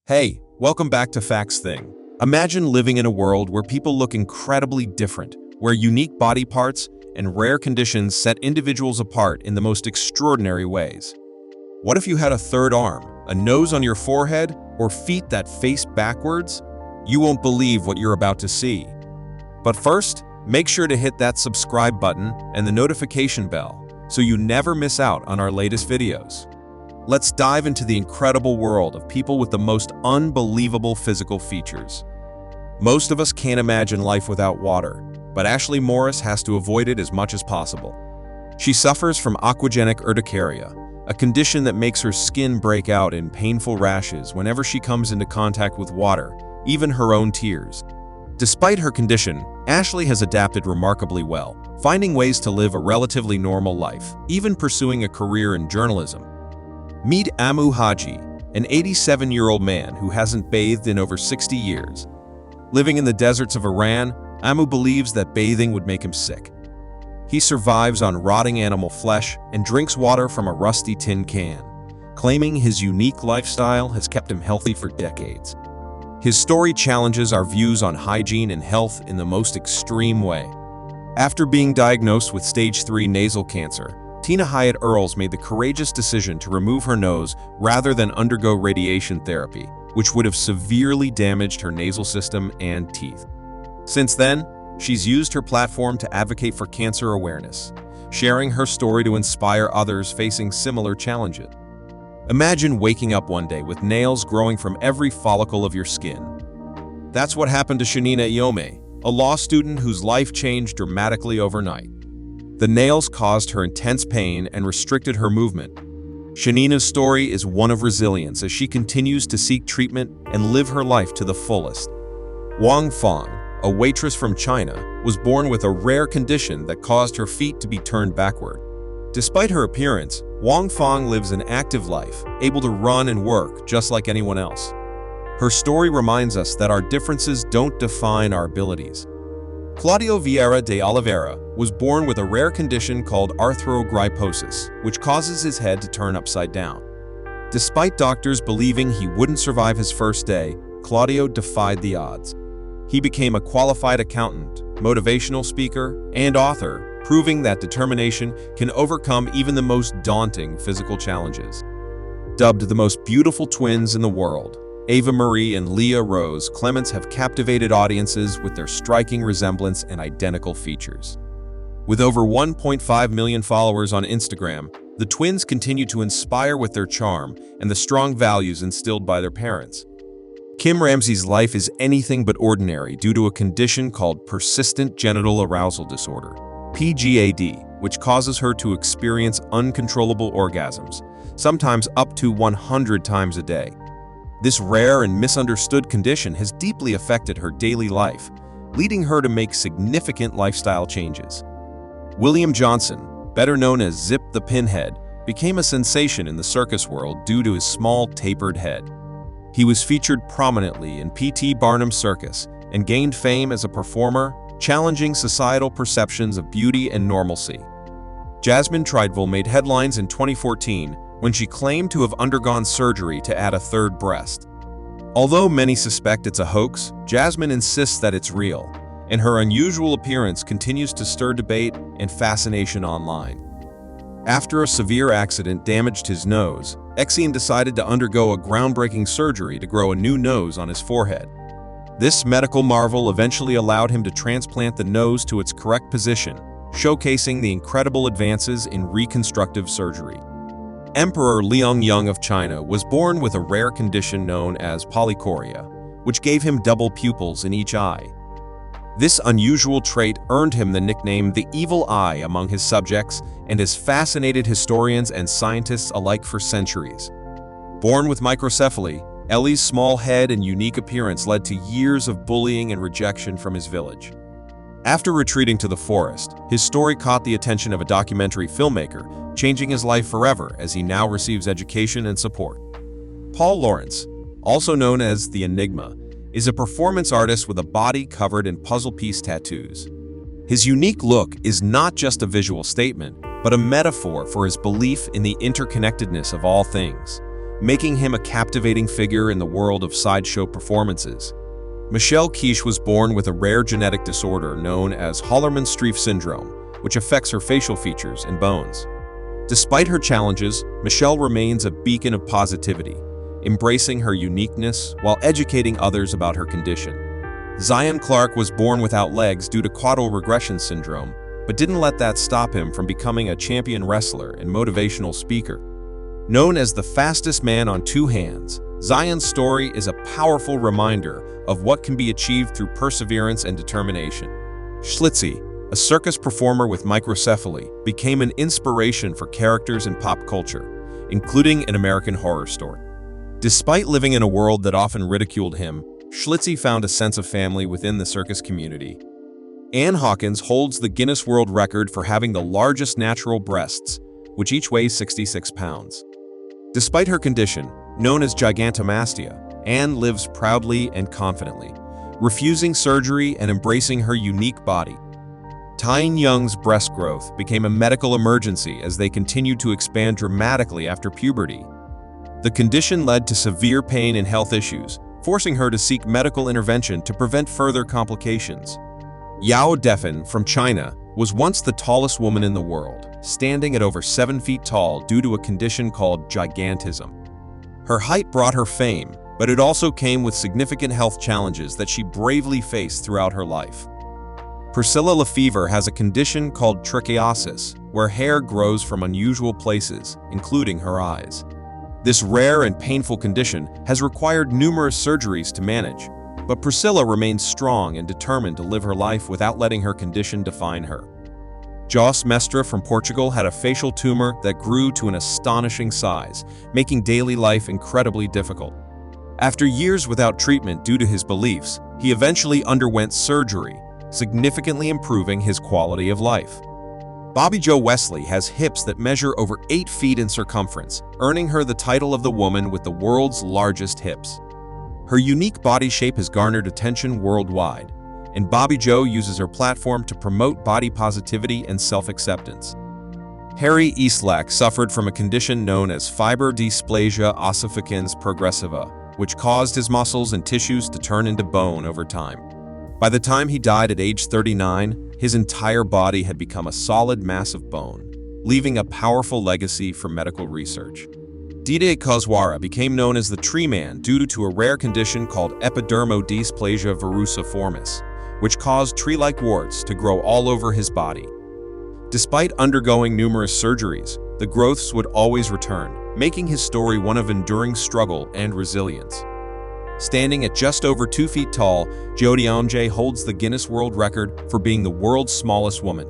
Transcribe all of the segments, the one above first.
Hey, welcome back to FactzThing. Imagine living in a world where people look incredibly different, where unique body parts and rare conditions set individuals apart in the most extraordinary ways. What if you had a third arm, a nose on your forehead, or feet that face backwards? You won't believe what you're about to see. But first, make sure to hit that subscribe button and the notification bell so you never miss out on our latest videos. Let's dive into the incredible world of people with the most unbelievable physical features. Most of us can't imagine life without water, but Ashley Morris has to avoid it as much as possible. She suffers from aquagenic urticaria, a condition that makes her skin break out in painful rashes whenever she comes into contact with water, even her own tears. Despite her condition, Ashley has adapted remarkably well, finding ways to live a relatively normal life, even pursuing a career in journalism. Meet Amu Haji, an 87-year-old man who hasn't bathed in over 60 years. Living in the deserts of Iran, Amu believes that bathing would make him sick. He survives on rotting animal flesh and drinks water from a rusty tin can, claiming his unique lifestyle has kept him healthy for decades. His story challenges our views on hygiene and health in the most extreme way. After being diagnosed with stage 3 nasal cancer, Tina Hyatt Earls made the courageous decision to remove her nose rather than undergo radiation therapy, which would have severely damaged her nasal system and teeth. Since then, she's used her platform to advocate for cancer awareness, sharing her story to inspire others facing similar challenges. Imagine waking up one day with nails growing from every follicle of your skin. That's what happened to Shanina Iome, a law student whose life changed dramatically overnight. The nails caused her intense pain and restricted her movement. Shanina's story is one of resilience as she continues to seek treatment and live her life to the fullest. Wang Fang, a waitress from China, was born with a rare condition that caused her feet to be turned backward. Despite her appearance, Wang Fang lives an active life, able to run and work just like anyone else. Her story reminds us that our differences don't define our abilities. Claudio Vieira de Oliveira was born with a rare condition called arthrogryposis, which causes his head to turn upside down. Despite doctors believing he wouldn't survive his first day, Claudio defied the odds. He became a qualified accountant, motivational speaker, and author, proving that determination can overcome even the most daunting physical challenges. Dubbed the most beautiful twins in the world, Ava Marie and Leah Rose Clements have captivated audiences with their striking resemblance and identical features. With over 1.5 million followers on Instagram, the twins continue to inspire with their charm and the strong values instilled by their parents. Kim Ramsey's life is anything but ordinary due to a condition called persistent genital arousal disorder, PGAD, which causes her to experience uncontrollable orgasms, sometimes up to 100 times a day. This rare and misunderstood condition has deeply affected her daily life, leading her to make significant lifestyle changes. William Johnson, better known as Zip the Pinhead, became a sensation in the circus world due to his small, tapered head. He was featured prominently in P.T. Barnum's circus and gained fame as a performer, challenging societal perceptions of beauty and normalcy. Jasmine Trideville made headlines in 2014 when she claimed to have undergone surgery to add a third breast. Although many suspect it's a hoax, Jasmine insists that it's real, and her unusual appearance continues to stir debate and fascination online. After a severe accident damaged his nose, Exene decided to undergo a groundbreaking surgery to grow a new nose on his forehead. This medical marvel eventually allowed him to transplant the nose to its correct position, showcasing the incredible advances in reconstructive surgery. Emperor Liangyang of China was born with a rare condition known as polychoria, which gave him double pupils in each eye. This unusual trait earned him the nickname the Evil Eye among his subjects and has fascinated historians and scientists alike for centuries. Born with microcephaly, Ellie's small head and unique appearance led to years of bullying and rejection from his village. After retreating to the forest, his story caught the attention of a documentary filmmaker, changing his life forever as he now receives education and support. Paul Lawrence, also known as the Enigma, is a performance artist with a body covered in puzzle piece tattoos. His unique look is not just a visual statement, but a metaphor for his belief in the interconnectedness of all things. making him a captivating figure in the world of sideshow performances. Michelle Quiche was born with a rare genetic disorder known as Hallermann-Streiff syndrome, which affects her facial features and bones. Despite her challenges, Michelle remains a beacon of positivity, embracing her uniqueness while educating others about her condition. Zion Clark was born without legs due to caudal regression syndrome, but didn't let that stop him from becoming a champion wrestler and motivational speaker. Known as the fastest man on two hands, Zion's story is a powerful reminder of what can be achieved through perseverance and determination. Schlitzie, a circus performer with microcephaly, became an inspiration for characters in pop culture, including an American Horror Story. Despite living in a world that often ridiculed him, Schlitzie found a sense of family within the circus community. Ann Hawkins holds the Guinness World Record for having the largest natural breasts, which each weigh 66 pounds. Despite her condition, known as gigantomastia, Ann lives proudly and confidently, refusing surgery and embracing her unique body. Tyne Young's breast growth became a medical emergency as they continued to expand dramatically after puberty. The condition led to severe pain and health issues, forcing her to seek medical intervention to prevent further complications. Yao Defen from China was once the tallest woman in the world, standing at over 7 feet tall due to a condition called gigantism. Her height brought her fame, but it also came with significant health challenges that she bravely faced throughout her life. Priscilla Lefevre has a condition called trichiosis, where hair grows from unusual places, including her eyes. This rare and painful condition has required numerous surgeries to manage, but Priscilla remains strong and determined to live her life without letting her condition define her. Joss Mestre from Portugal had a facial tumor that grew to an astonishing size, making daily life incredibly difficult. After years without treatment due to his beliefs, he eventually underwent surgery, significantly improving his quality of life. Bobby Jo Wesley has hips that measure over 8 feet in circumference, earning her the title of the woman with the world's largest hips. Her unique body shape has garnered attention worldwide, and Bobby Jo uses her platform to promote body positivity and self-acceptance. Harry Eastlack suffered from a condition known as fibrodysplasia ossificans progressiva, which caused his muscles and tissues to turn into bone over time. By the time he died at age 39, his entire body had become a solid mass of bone, leaving a powerful legacy for medical research. Dide Kozwara became known as the Tree Man due to a rare condition called epidermodysplasia verruciformis, which caused tree-like warts to grow all over his body. Despite undergoing numerous surgeries, the growths would always return, making his story one of enduring struggle and resilience. Standing at just over 2 feet tall, Jodie Omje holds the Guinness World Record for being the world's smallest woman.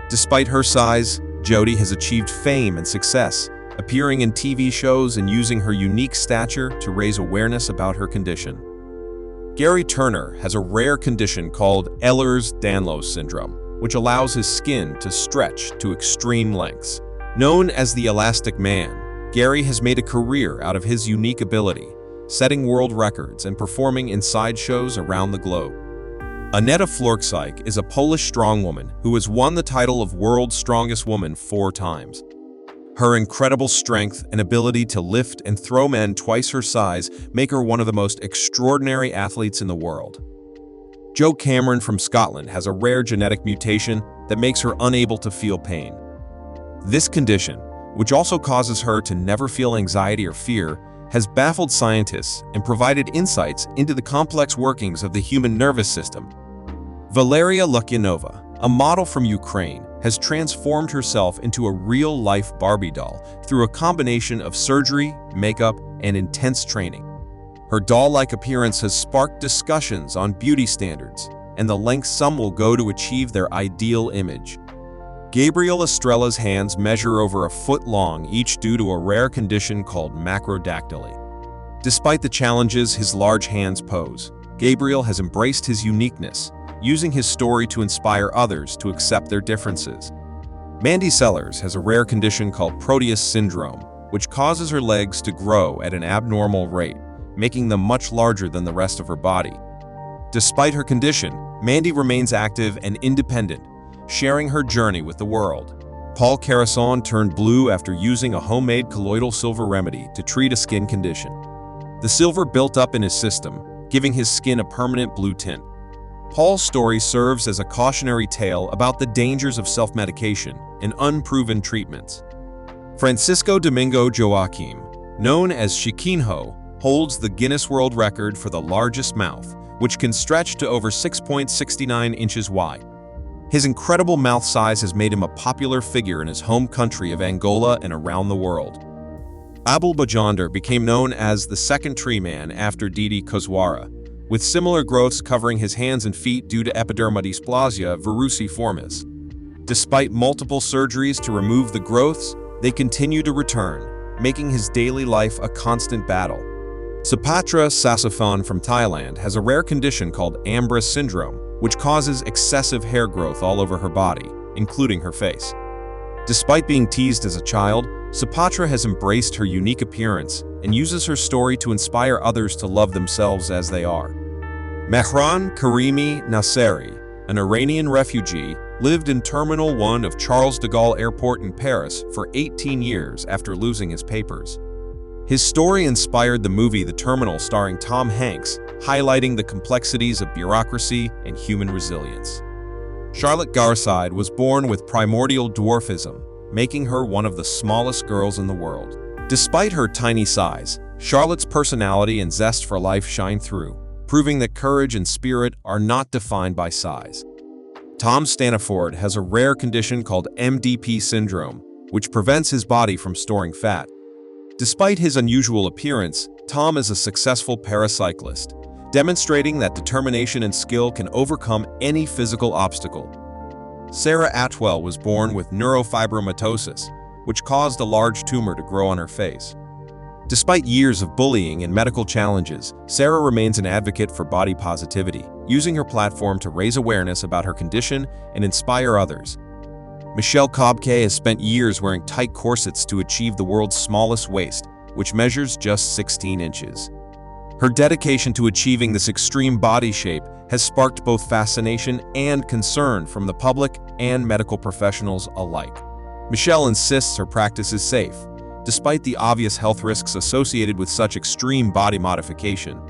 Despite her size, Jodie has achieved fame and success, appearing in TV shows and using her unique stature to raise awareness about her condition. Gary Turner has a rare condition called Ehlers-Danlos syndrome, which allows his skin to stretch to extreme lengths. Known as the Elastic Man, Gary has made a career out of his unique ability, setting world records and performing in sideshows around the globe. Aneta Florczyk is a Polish strongwoman who has won the title of World's Strongest Woman 4 times. Her incredible strength and ability to lift and throw men twice her size make her one of the most extraordinary athletes in the world. Jo Cameron from Scotland has a rare genetic mutation that makes her unable to feel pain. This condition, which also causes her to never feel anxiety or fear, has baffled scientists and provided insights into the complex workings of the human nervous system. Valeria Lukyanova, a model from Ukraine, has transformed herself into a real-life Barbie doll through a combination of surgery, makeup, and intense training. Her doll-like appearance has sparked discussions on beauty standards and the lengths some will go to achieve their ideal image. Gabriel Estrella's hands measure over 1 foot long, each due to a rare condition called macrodactyly. Despite the challenges his large hands pose, Gabriel has embraced his uniqueness, using his story to inspire others to accept their differences. Mandy Sellars has a rare condition called Proteus syndrome, which causes her legs to grow at an abnormal rate, making them much larger than the rest of her body. Despite her condition, Mandy remains active and independent, sharing her journey with the world. Paul Carasson turned blue after using a homemade colloidal silver remedy to treat a skin condition. The silver built up in his system, giving his skin a permanent blue tint. Paul's story serves as a cautionary tale about the dangers of self-medication and unproven treatments. Francisco Domingo Joaquim, known as Chiquinho, holds the Guinness World Record for the largest mouth, which can stretch to over 6.69 inches wide. His incredible mouth size has made him a popular figure in his home country of Angola and around the world. Abul Bajandar became known as the second tree man after Didi Kozwara, with similar growths covering his hands and feet due to epidermodysplasia verruciformis. Despite multiple surgeries to remove the growths, they continue to return, making his daily life a constant battle. Sapatra Sasaphon from Thailand has a rare condition called Ambras syndrome, which causes excessive hair growth all over her body, including her face. Despite being teased as a child, Sapatra has embraced her unique appearance and uses her story to inspire others to love themselves as they are. Mehran Karimi Nasseri, an Iranian refugee, lived in Terminal 1 of Charles de Gaulle Airport in Paris for 18 years after losing his papers. His story inspired the movie The Terminal starring Tom Hanks, highlighting the complexities of bureaucracy and human resilience. Charlotte Garside was born with primordial dwarfism, making her one of the smallest girls in the world. Despite her tiny size, Charlotte's personality and zest for life shine through, proving that courage and spirit are not defined by size. Tom Staniford has a rare condition called MDP syndrome, which prevents his body from storing fat. Despite his unusual appearance, Tom is a successful paracyclist, demonstrating that determination and skill can overcome any physical obstacle. Sarah Atwell was born with neurofibromatosis, which caused a large tumor to grow on her face. Despite years of bullying and medical challenges, Sarah remains an advocate for body positivity, using her platform to raise awareness about her condition and inspire others. Michelle Kobke has spent years wearing tight corsets to achieve the world's smallest waist, which measures just 16 inches. Her dedication to achieving this extreme body shape has sparked both fascination and concern from the public and medical professionals alike. Michelle insists her practice is safe, despite the obvious health risks associated with such extreme body modification.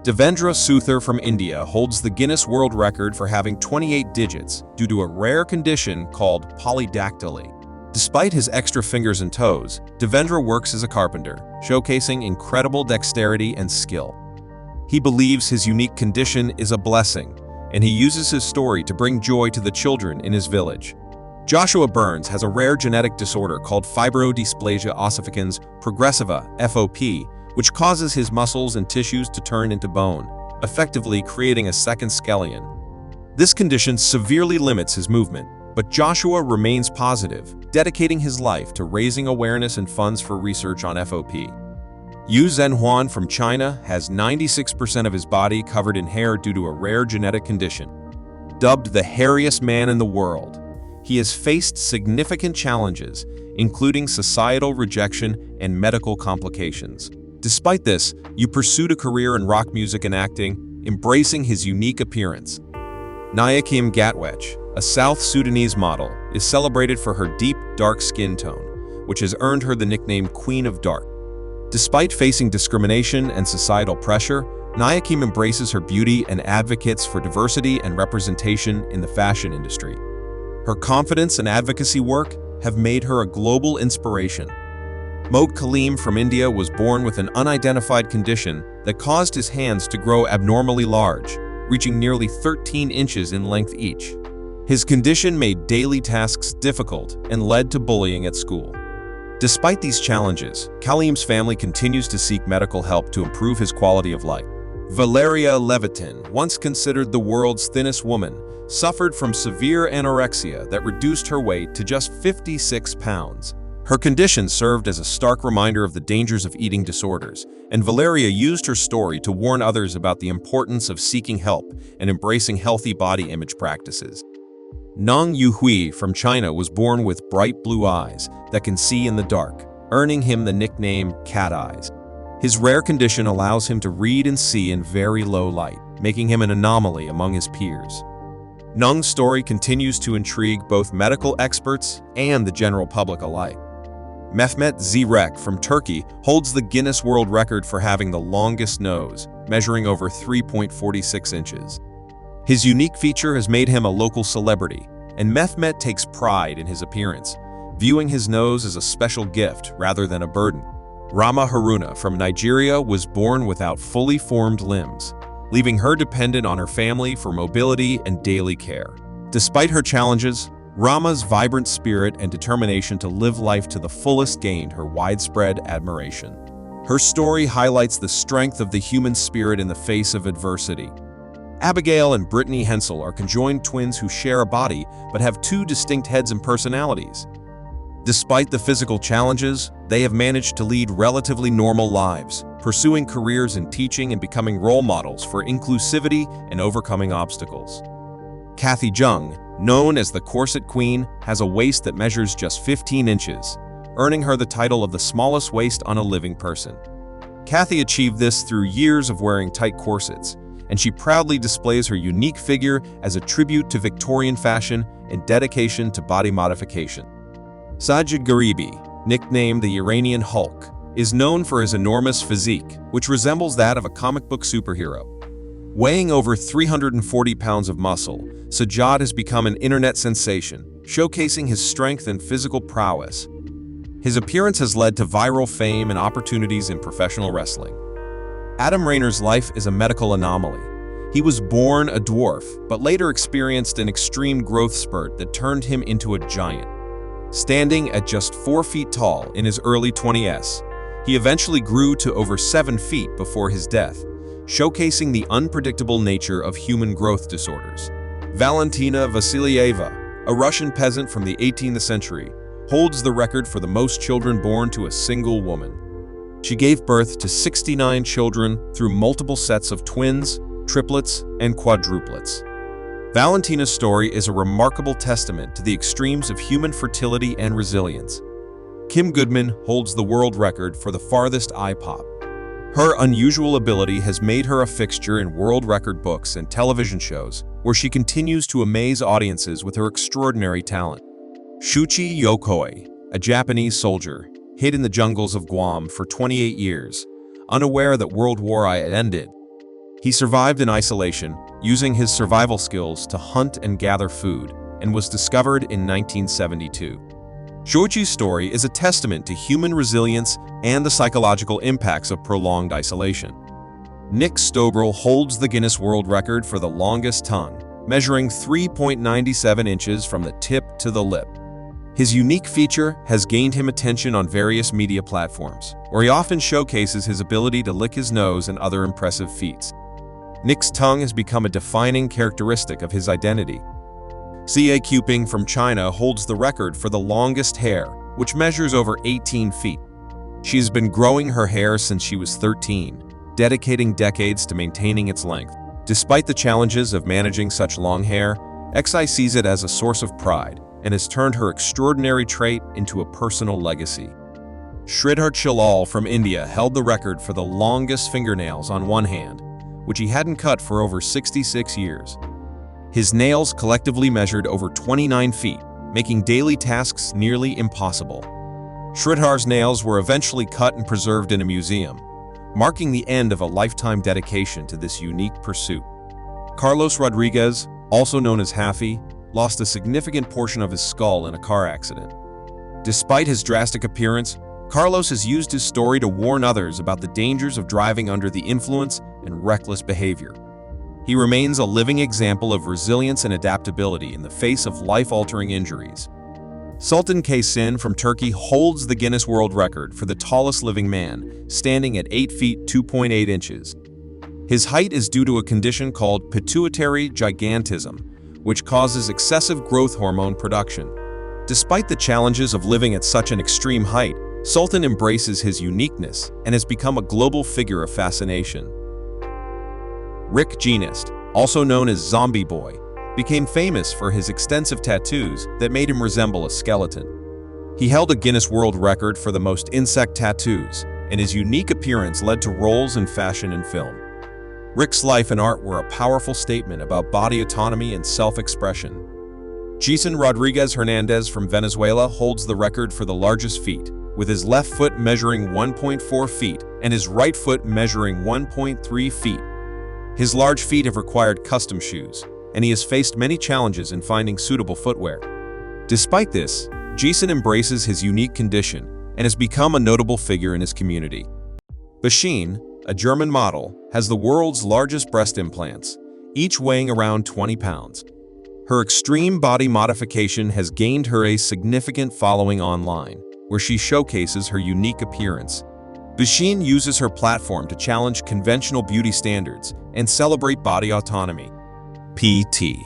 Devendra Suthar from India holds the Guinness World Record for having 28 digits due to a rare condition called polydactyly. Despite his extra fingers and toes, Devendra works as a carpenter, showcasing incredible dexterity and skill. He believes his unique condition is a blessing, and he uses his story to bring joy to the children in his village. Joshua Burns has a rare genetic disorder called fibrodysplasia ossificans progressiva, FOP, which causes his muscles and tissues to turn into bone, effectively creating a second skeleton. This condition severely limits his movement, but Joshua remains positive, dedicating his life to raising awareness and funds for research on FOP. Yu Zhenhuan from China has 96% of his body covered in hair due to a rare genetic condition. Dubbed the hairiest man in the world, he has faced significant challenges, including societal rejection and medical complications. Despite this, Yu pursued a career in rock music and acting, embracing his unique appearance. Nayakim Gatwech, a South Sudanese model, is celebrated for her deep, dark skin tone, which has earned her the nickname Queen of Dark. Despite facing discrimination and societal pressure, Nayakim embraces her beauty and advocates for diversity and representation in the fashion industry. Her confidence and advocacy work have made her a global inspiration. Mohd Kaleem from India was born with an unidentified condition that caused his hands to grow abnormally large, reaching nearly 13 inches in length each. His condition made daily tasks difficult and led to bullying at school. Despite these challenges, Kaleem's family continues to seek medical help to improve his quality of life. Valeria Levitin, once considered the world's thinnest woman, suffered from severe anorexia that reduced her weight to just 56 pounds. Her condition served as a stark reminder of the dangers of eating disorders, and Valeria used her story to warn others about the importance of seeking help and embracing healthy body image practices. Nong Yuhui from China was born with bright blue eyes that can see in the dark, earning him the nickname Cat Eyes. His rare condition allows him to read and see in very low light, making him an anomaly among his peers. Nung's story continues to intrigue both medical experts and the general public alike. Mehmet Zirek from Turkey holds the Guinness World Record for having the longest nose, measuring over 3.46 inches. His unique feature has made him a local celebrity, and Mehmet takes pride in his appearance, viewing his nose as a special gift rather than a burden. Rama Haruna from Nigeria was born without fully formed limbs, leaving her dependent on her family for mobility and daily care. Despite her challenges, Rama's vibrant spirit and determination to live life to the fullest gained her widespread admiration. Her story highlights the strength of the human spirit in the face of adversity. Abigail and Brittany Hensel are conjoined twins who share a body but have two distinct heads and personalities. Despite the physical challenges, they have managed to lead relatively normal lives, pursuing careers in teaching and becoming role models for inclusivity and overcoming obstacles. Kathy Jung, known as the Corset Queen, has a waist that measures just 15 inches, earning her the title of the smallest waist on a living person. Kathy achieved this through years of wearing tight corsets, and she proudly displays her unique figure as a tribute to Victorian fashion and dedication to body modification. Sajid Garibi, nicknamed the Iranian Hulk, is known for his enormous physique, which resembles that of a comic book superhero. Weighing over 340 pounds of muscle, Sajid has become an internet sensation, showcasing his strength and physical prowess. His appearance has led to viral fame and opportunities in professional wrestling. Adam Rayner's life is a medical anomaly. He was born a dwarf, but later experienced an extreme growth spurt that turned him into a giant. Standing at just 4 feet tall in his early 20s, he eventually grew to over 7 feet before his death, showcasing the unpredictable nature of human growth disorders. Valentina Vasilyeva, a Russian peasant from the 18th century, holds the record for the most children born to a single woman. She gave birth to 69 children through multiple sets of twins, triplets, and quadruplets. Valentina's story is a remarkable testament to the extremes of human fertility and resilience. Kim Goodman holds the world record for the farthest eye pop. Her unusual ability has made her a fixture in world record books and television shows, where she continues to amaze audiences with her extraordinary talent. Shuchi Yokoi, a Japanese soldier, hid in the jungles of Guam for 28 years, unaware that World War I had ended. He survived in isolation, using his survival skills to hunt and gather food, and was discovered in 1972. Shoichi's story is a testament to human resilience and the psychological impacts of prolonged isolation. Nick Stobrel holds the Guinness World Record for the longest tongue, measuring 3.97 inches from the tip to the lip. His unique feature has gained him attention on various media platforms, where he often showcases his ability to lick his nose and other impressive feats. Nick's tongue has become a defining characteristic of his identity. Xie Quping from China holds the record for the longest hair, which measures over 18 feet. She has been growing her hair since she was 13, dedicating decades to maintaining its length. Despite the challenges of managing such long hair, Xie sees it as a source of pride and has turned her extraordinary trait into a personal legacy. Sridhar Chilal from India held the record for the longest fingernails on one hand, which he hadn't cut for over 66 years. His nails collectively measured over 29 feet, making daily tasks nearly impossible. Sridhar's nails were eventually cut and preserved in a museum, marking the end of a lifetime dedication to this unique pursuit. Carlos Rodriguez, also known as Haffy, lost a significant portion of his skull in a car accident. Despite his drastic appearance, Carlos has used his story to warn others about the dangers of driving under the influence and reckless behavior. He remains a living example of resilience and adaptability in the face of life-altering injuries. Sultan Kaysin from Turkey holds the Guinness World Record for the tallest living man, standing at 8 feet 2.8 inches. His height is due to a condition called pituitary gigantism, which causes excessive growth hormone production. Despite the challenges of living at such an extreme height, Sultan embraces his uniqueness and has become a global figure of fascination. Rick Genist, also known as Zombie Boy, became famous for his extensive tattoos that made him resemble a skeleton. He held a Guinness World Record for the most insect tattoos, and his unique appearance led to roles in fashion and film. Rick's life and art were a powerful statement about body autonomy and self-expression. Jason Rodriguez Hernandez from Venezuela holds the record for the largest feet, with his left foot measuring 1.4 feet and his right foot measuring 1.3 feet. His large feet have required custom shoes, and he has faced many challenges in finding suitable footwear. Despite this, Jason embraces his unique condition and has become a notable figure in his community. Bashine, a German model, has the world's largest breast implants, each weighing around 20 pounds. Her extreme body modification has gained her a significant following online, where she showcases her unique appearance. Bashine uses her platform to challenge conventional beauty standards and celebrate body autonomy. P.T.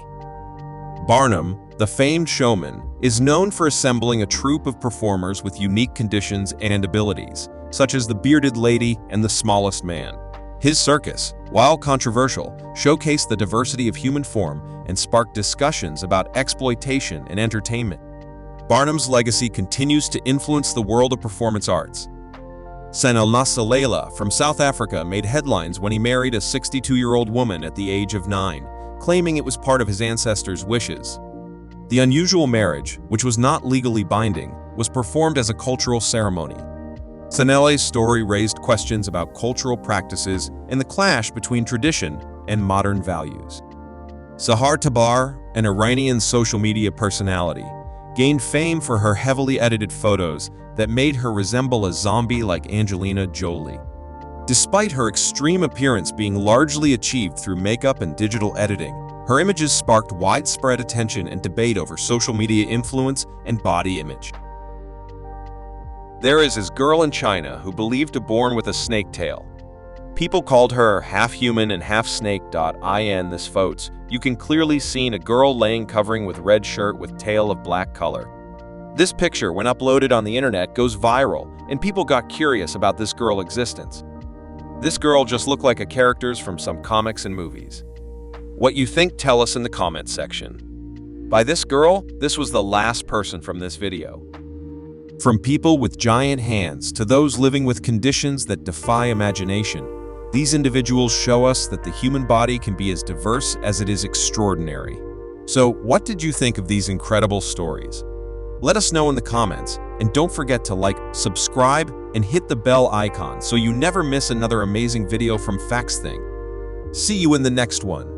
Barnum, the famed showman, is known for assembling a troupe of performers with unique conditions and abilities, such as the bearded lady and the smallest man. His circus, while controversial, showcased the diversity of human form and sparked discussions about exploitation and entertainment. Barnum's legacy continues to influence the world of performance arts. Senelnasa Layla from South Africa made headlines when he married a 62-year-old woman at the age of 9, claiming it was part of his ancestors' wishes. The unusual marriage, which was not legally binding, was performed as a cultural ceremony. Senele's story raised questions about cultural practices and the clash between tradition and modern values. Sahar Tabar, an Iranian social media personality, gained fame for her heavily edited photos that made her resemble a zombie like Angelina Jolie. Despite her extreme appearance being largely achieved through makeup and digital editing, her images sparked widespread attention and debate over social media influence and body image. There is this girl in China who believed to born with a snake tail. People called her half-human and half-snake. In this photos, you can clearly see a girl laying covering with red shirt with tail of black color. This picture, when uploaded on the internet, goes viral, and people got curious about this girl's existence. This girl just looked like a characters from some comics and movies. What you think, tell us in the comments section. By this girl, this was the last person from this video. From people with giant hands to those living with conditions that defy imagination, these individuals show us that the human body can be as diverse as it is extraordinary. So, what did you think of these incredible stories? Let us know in the comments, and don't forget to like, subscribe, and hit the bell icon so you never miss another amazing video from FactzThing. See you in the next one.